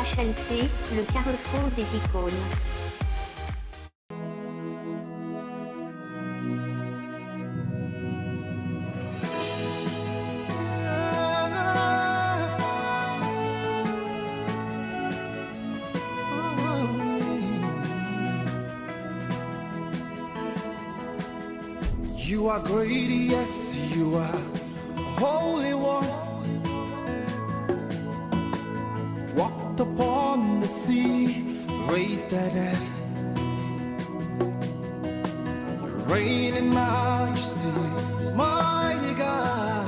HLC, le carrefour des icônes. You are great, yes, you are Holy One. Walked upon the sea, raised the dead. Reign in majesty, mighty God.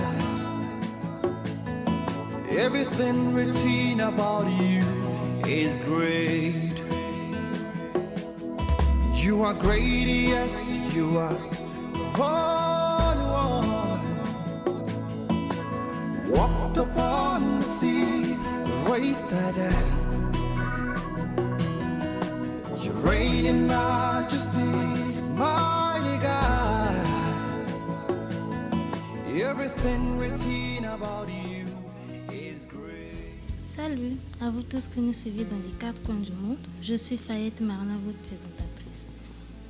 Everything written about you is great. You are great, yes, you are Holy One. Walked upon the sea, raised the dead. You reign in majesty, mighty God. Everything written about you is great. Salut à vous tous que nous suivez dans les quatre coins du monde. Je suis Fayette Marna, votre présentatrice.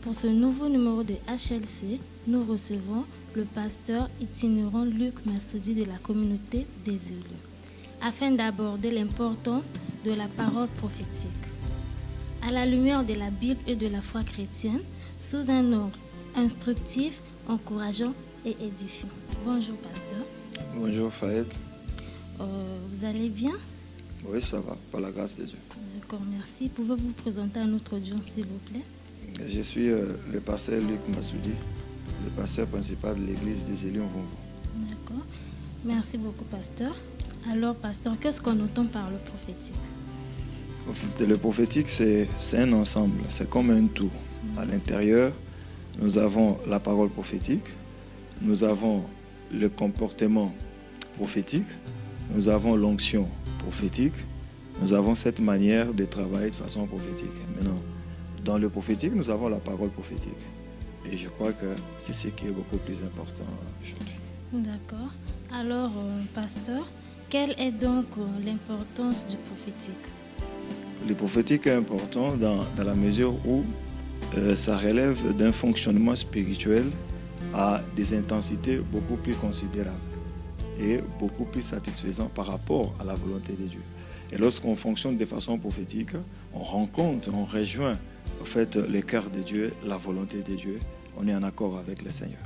Pour ce nouveau numéro de HLC, nous recevons le pasteur itinérant Luc Massoudi de la communauté des élus, afin d'aborder l'importance de la parole prophétique. À la lumière de la Bible et de la foi chrétienne, sous un angle instructif, encourageant et édifiant. Bonjour pasteur. Bonjour Fayette. Vous allez bien? Oui, ça va, par la grâce de Dieu. D'accord, merci. Pouvez-vous vous présenter à notre audience, s'il vous plaît? Je suis le pasteur Luc Massoudi, le pasteur principal de l'église des élus en Vonvo. D'accord. Merci beaucoup, pasteur. Alors, pasteur, qu'est-ce qu'on entend par le prophétique? Le prophétique, c'est un ensemble, c'est comme un tout. À l'intérieur, nous avons la parole prophétique, nous avons le comportement prophétique, nous avons l'onction prophétique, nous avons cette manière de travailler de façon prophétique. Maintenant, dans le prophétique, nous avons la parole prophétique. Et je crois que c'est ce qui est beaucoup plus important aujourd'hui. D'accord. Alors, pasteur, quelle est donc l'importance du prophétique? Le prophétique est important dans la mesure où ça relève d'un fonctionnement spirituel à des intensités beaucoup plus considérables et beaucoup plus satisfaisant par rapport à la volonté de Dieu. Et lorsqu'on fonctionne de façon prophétique, on rencontre, on rejoint en fait le cœur de Dieu, la volonté de Dieu. On est en accord avec le Seigneur.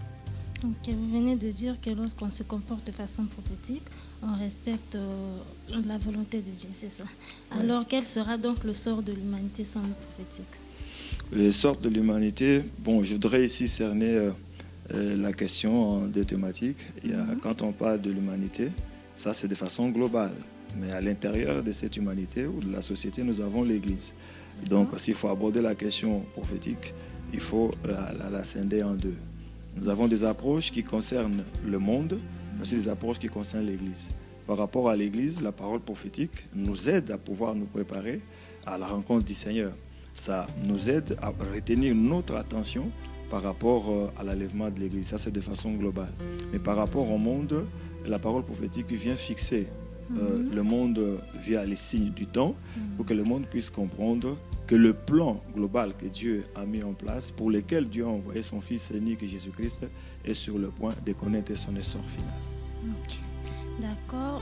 Ok, vous venez de dire que lorsqu'on se comporte de façon prophétique, on respecte la volonté de Dieu, c'est ça. Alors, quel sera donc le sort de l'humanité sans le prophétique? Le sort de l'humanité, bon, je voudrais ici cerner la question en deux thématiques. Quand on parle de l'humanité, ça c'est de façon globale. Mais à l'intérieur de cette humanité ou de la société, nous avons l'Église. Donc, s'il faut aborder la question prophétique, il faut la scinder en deux. Nous avons des approches qui concernent le monde, mais aussi des approches qui concernent l'Église. Par rapport à l'Église, la parole prophétique nous aide à pouvoir nous préparer à la rencontre du Seigneur. Ça nous aide à retenir notre attention par rapport à l'enlèvement de l'Église. Ça, c'est de façon globale. Mais par rapport au monde, la parole prophétique vient fixer le monde via les signes du temps pour que le monde puisse comprendre que le plan global que Dieu a mis en place, pour lequel Dieu a envoyé son Fils unique Jésus-Christ, est sur le point de connaître son essor final. Okay. D'accord.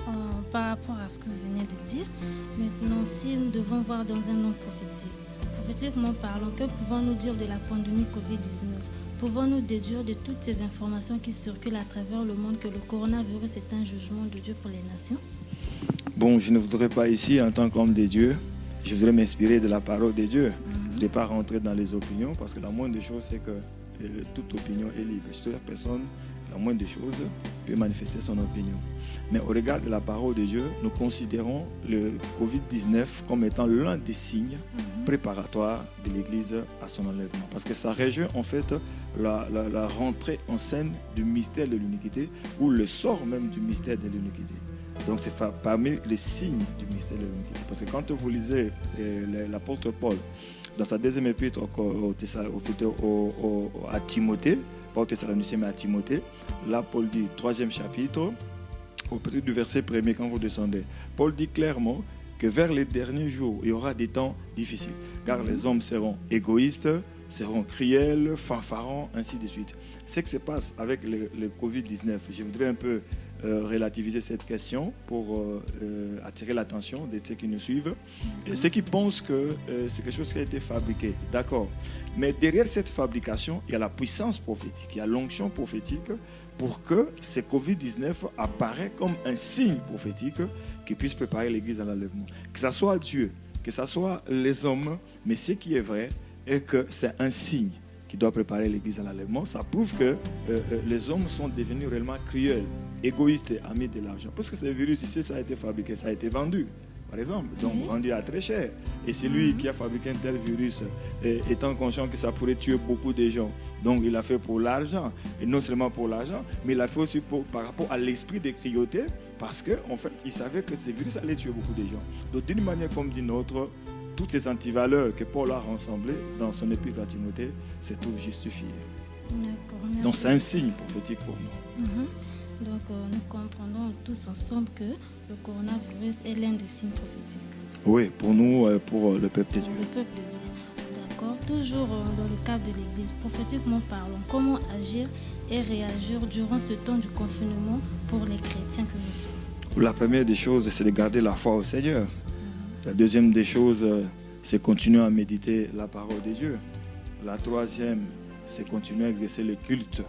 Par rapport à ce que vous venez de dire, maintenant, si nous devons voir dans un angle prophétiquement parlant, que pouvons-nous dire de la pandémie Covid-19? Pouvons-nous déduire de toutes ces informations qui circulent à travers le monde que le coronavirus est un jugement de Dieu pour les nations? Bon, je ne voudrais pas ici, en tant qu'homme de Dieu, je voudrais m'inspirer de la parole de Dieu. Je ne voudrais pas rentrer dans les opinions, parce que la moindre des choses, c'est que toute opinion est libre. Toute personne, la moindre des choses, peut manifester son opinion. Mais au regard de la parole de Dieu, nous considérons le Covid-19 comme étant l'un des signes préparatoires de l'Église à son enlèvement. Parce que ça rejoint en fait la rentrée en scène du mystère de l'iniquité, ou le sort même du mystère de l'iniquité. Donc c'est parmi les signes du mystère de l'iniquité. Parce que quand vous lisez l'apôtre Paul, dans sa deuxième épître à Timothée, pas au Thessaloniciens mais à Timothée, là Paul dit, 3e chapitre, au petit du verset 1er, quand vous descendez, Paul dit clairement que vers les derniers jours, il y aura des temps difficiles. Car les hommes seront égoïstes, seront cruels, fanfarons, ainsi de suite. Ce qui se passe avec le Covid-19, je voudrais un peu relativiser cette question pour attirer l'attention de ceux qui nous suivent. Et ceux qui pensent que c'est quelque chose qui a été fabriqué, d'accord. Mais derrière cette fabrication, il y a la puissance prophétique, il y a l'onction prophétique pour que ce Covid-19 apparaît comme un signe prophétique qui puisse préparer l'Église à l'enlèvement. Que ce soit Dieu, que ce soit les hommes, mais ce qui est vrai est que c'est un signe qui doit préparer l'Église à l'enlèvement. Ça prouve que les hommes sont devenus réellement cruels, égoïstes et amis de l'argent. Parce que ce virus ici, ça a été fabriqué, ça a été vendu, par exemple, donc vendu à très cher. Et c'est lui qui a fabriqué un tel virus, étant conscient que ça pourrait tuer beaucoup de gens. Donc il l'a fait pour l'argent, et non seulement pour l'argent, mais il l'a fait aussi par rapport à l'esprit de cruauté, parce qu'en fait, il savait que ce virus allait tuer beaucoup de gens. Donc d'une manière comme d'une autre, toutes ces antivaleurs que Paul a rassemblées dans son épître à Timothée, c'est tout justifié. D'accord, merci. Donc c'est un signe prophétique pour nous. Donc nous comprenons tous ensemble que le coronavirus est l'un des signes prophétiques. Oui, pour nous, pour le peuple de Dieu. Pour le peuple de Dieu. D'accord. Toujours dans le cadre de l'Église, prophétiquement parlant, comment agir et réagir durant ce temps du confinement pour les chrétiens que nous sommes? La première des choses, c'est de garder la foi au Seigneur. La deuxième des choses, c'est continuer à méditer la parole de Dieu. La troisième, c'est continuer à exercer le culte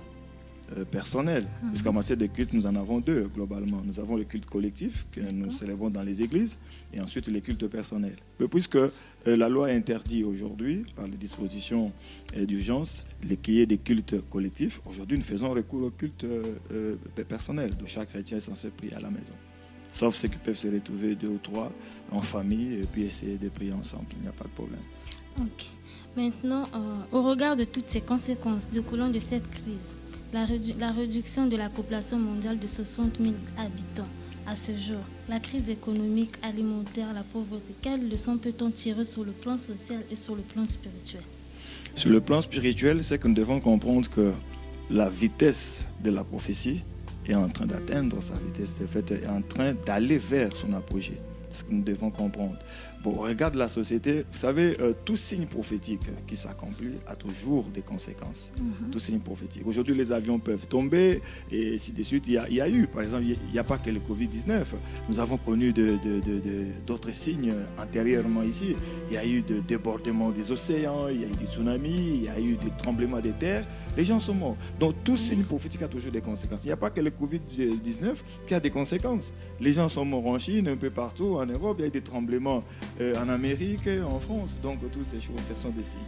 personnel. Puisqu'en matière de culte, nous en avons deux globalement. Nous avons le culte collectif que nous célébrons dans les églises et ensuite les cultes personnels. Mais puisque la loi interdit aujourd'hui, par les dispositions d'urgence, qu'il y ait des cultes collectifs, aujourd'hui nous faisons recours au culte personnel. Donc chaque chrétien est censé prier à la maison. Sauf ceux qui peuvent se retrouver 2 ou 3 en famille et puis essayer de prier ensemble. Il n'y a pas de problème. Ok. Maintenant, au regard de toutes ces conséquences découlant de cette crise, la réduction de la population mondiale de 60 000 habitants à ce jour, la crise économique, alimentaire, la pauvreté, quelles leçons peut-on tirer sur le plan social et sur le plan spirituel? Sur le plan spirituel, c'est que nous devons comprendre que la vitesse de la prophétie est en train d'atteindre sa vitesse, en fait, est en train d'aller vers son apogée. C'est ce que nous devons comprendre. Bon, on regarde la société, vous savez, tout signe prophétique qui s'accomplit a toujours des conséquences. Tout signe prophétique. Aujourd'hui, les avions peuvent tomber et ainsi de suite. Il y a eu, par exemple, il n'y a pas que le Covid-19. Nous avons connu d'autres signes antérieurement ici. Il y a eu des débordements des océans, il y a eu des tsunamis, il y a eu des tremblements de terre. Les gens sont morts. Donc, tout signe prophétique a toujours des conséquences. Il n'y a pas que le Covid-19 qui a des conséquences. Les gens sont morts en Chine, un peu partout, en Europe. Il y a eu des tremblements en Amérique, en France. Donc, toutes ces choses, ce sont des signes.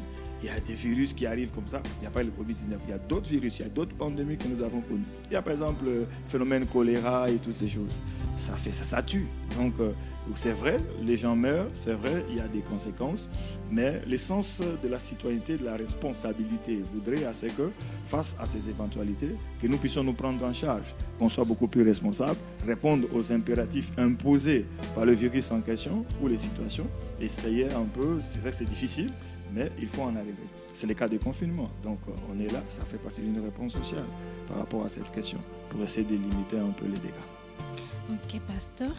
Il y a des virus qui arrivent comme ça. Il n'y a pas le Covid-19. Il y a d'autres virus, il y a d'autres pandémies que nous avons connues. Il y a par exemple le phénomène choléra et toutes ces choses. Ça tue. Donc, c'est vrai, les gens meurent, c'est vrai, il y a des conséquences. Mais l'essence de la citoyenneté, de la responsabilité voudrait à ce que, face à ces éventualités, que nous puissions nous prendre en charge, qu'on soit beaucoup plus responsables, répondre aux impératifs imposés par le virus en question ou les situations, essayer un peu, c'est vrai que c'est difficile, mais il faut en arriver. C'est le cas du confinement. Donc on est là, ça fait partie d'une réponse sociale par rapport à cette question, pour essayer de limiter un peu les dégâts. Ok, pasteur.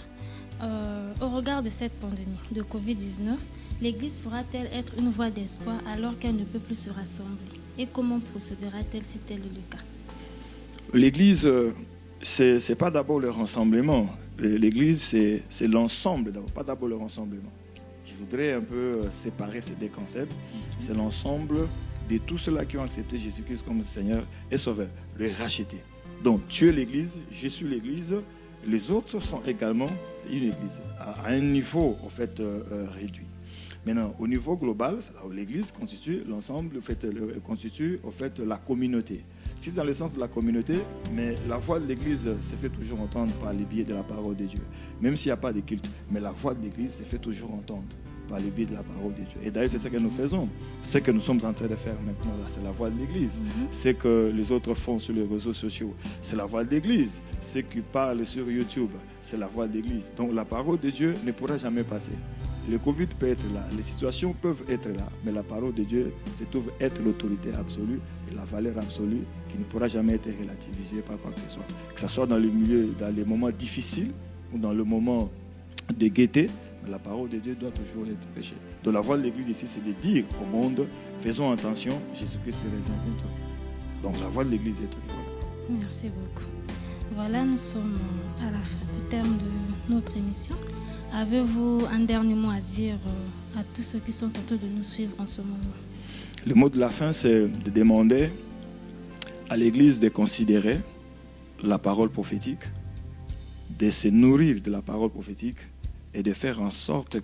Au regard de cette pandémie de Covid-19, l'Église pourra-t-elle être une voie d'espoir alors qu'elle ne peut plus se rassembler? Et comment procédera-t-elle si tel est le cas? L'Église, c'est pas d'abord le rassemblement. L'Église, c'est l'ensemble d'abord, pas d'abord le rassemblement. Je voudrais un peu séparer ces deux concepts. C'est l'ensemble de tous ceux-là qui ont accepté Jésus-Christ comme Seigneur et Sauveur, le racheter. Donc, tu es l'Église, je suis l'Église, les autres sont également une Église, à un niveau en fait, réduit. Maintenant, au niveau global, l'Église constitue l'ensemble, constitue en fait, la communauté. C'est dans le sens de la communauté, mais la voix de l'Église se fait toujours entendre par les biais de la parole de Dieu. Même s'il n'y a pas de culte, mais la voix de l'Église se fait toujours entendre par les biais de la parole de Dieu. Et d'ailleurs, c'est ce que nous faisons. Ce que nous sommes en train de faire maintenant, là, c'est la voix de l'Église. Ce que les autres font sur les réseaux sociaux, c'est la voix de l'Église. Ceux qui parlent sur YouTube, c'est la voix de l'Église. Donc la parole de Dieu ne pourra jamais passer. Le Covid peut être là, les situations peuvent être là, mais la parole de Dieu se trouve être l'autorité absolue et la valeur absolue qui ne pourra jamais être relativisée par quoi que ce soit. Que ce soit dans le milieu, dans les moments difficiles ou dans le moment de gaieté, la parole de Dieu doit toujours être prêchée. Donc la voix de l'Église ici, c'est de dire au monde, faisons attention, Jésus-Christ revient bientôt. Donc la voix de l'Église est toujours là. Merci beaucoup. Voilà, nous sommes à la fin, au terme de notre émission. Avez-vous un dernier mot à dire à tous ceux qui sont en train de nous suivre en ce moment? Le mot de la fin, c'est de demander à l'Église de considérer la parole prophétique, de se nourrir de la parole prophétique et de faire en sorte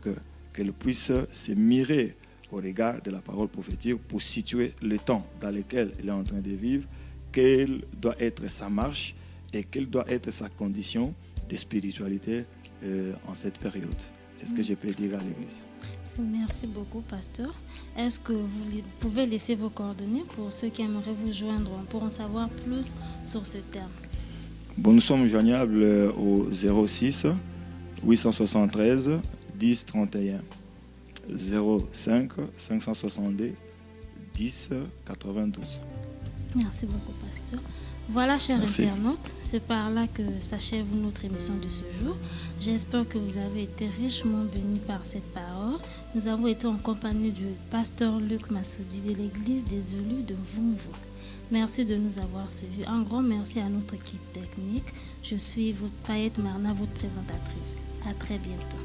qu'elle puisse se mirer au regard de la parole prophétique pour situer le temps dans lequel elle est en train de vivre, quelle doit être sa marche et quelle doit être sa condition de spiritualité en cette période. C'est ce que je peux dire à l'Église. Merci beaucoup, pasteur. Est-ce que vous pouvez laisser vos coordonnées pour ceux qui aimeraient vous joindre pour en savoir plus sur ce terme? Bon, nous sommes joignables au 06 873 10 31 05 562 10 92. Merci beaucoup, pasteur. Voilà, chers internautes, c'est par là que s'achève notre émission de ce jour. J'espère que vous avez été richement bénis par cette parole. Nous avons été en compagnie du pasteur Luc Massoudi de l'église des élus de Vunvu. Merci de nous avoir suivis. Un grand merci à notre équipe technique. Je suis Fayette Marna, votre présentatrice. À très bientôt.